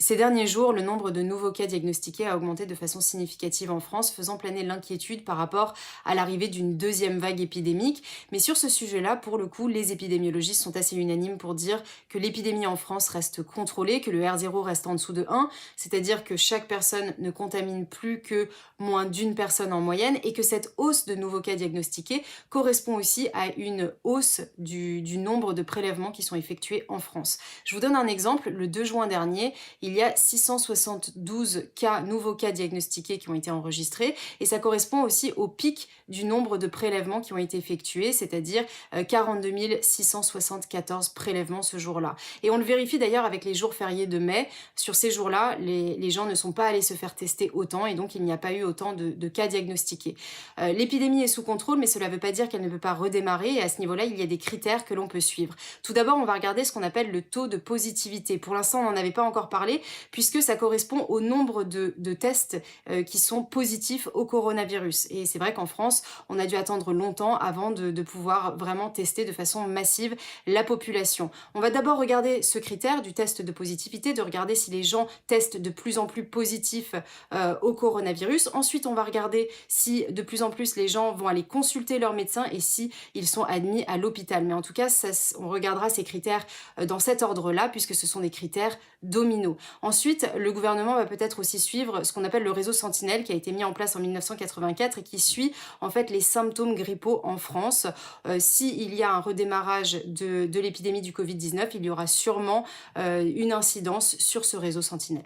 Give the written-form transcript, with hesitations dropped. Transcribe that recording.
Ces derniers jours, le nombre de nouveaux cas diagnostiqués a augmenté de façon significative en France, faisant planer l'inquiétude par rapport à l'arrivée d'une deuxième vague épidémique. Mais sur ce sujet-là, pour le coup, les épidémiologistes sont assez unanimes pour dire que l'épidémie en France reste contrôlée, que le R0 reste en dessous de 1, c'est-à-dire que chaque personne ne contamine plus que moins d'une personne en moyenne, et que cette hausse de nouveaux cas diagnostiqués correspond aussi à une hausse du nombre de prélèvements qui sont effectués en France. Je vous donne un exemple. Le 2 juin dernier, il y a 672 nouveaux cas diagnostiqués qui ont été enregistrés, et ça correspond aussi au pic du nombre de prélèvements qui ont été effectués, c'est-à-dire 42 674 prélèvements ce jour-là. Et on le vérifie d'ailleurs avec les jours fériés de mai. Sur ces jours-là, les gens ne sont pas allés se faire tester autant, et donc il n'y a pas eu autant de cas diagnostiqués. L'épidémie est sous contrôle, mais cela ne veut pas dire qu'elle ne peut pas redémarrer, et à ce niveau-là, il y a des critères que l'on peut suivre. Tout d'abord, on va regarder ce qu'on appelle le taux de positivité. Pour l'instant, on n'en avait pas encore parlé, puisque ça correspond au nombre de tests qui sont positifs au coronavirus. Et c'est vrai qu'en France, on a dû attendre longtemps avant de pouvoir vraiment tester de façon massive la population. On va d'abord regarder ce critère du test de positivité, de regarder si les gens testent de plus en plus positifs au coronavirus. Ensuite, on va regarder si de plus en plus les gens vont aller consulter leur médecin et si ils sont admis à l'hôpital. Mais en tout cas, on regardera ces critères dans cet ordre-là, puisque ce sont des critères dominos. Ensuite, le gouvernement va peut-être aussi suivre ce qu'on appelle le réseau Sentinelle, qui a été mis en place en 1984 et qui suit en fait les symptômes grippaux en France. S'il y a un redémarrage de l'épidémie du Covid-19, il y aura sûrement une incidence sur ce réseau Sentinelle.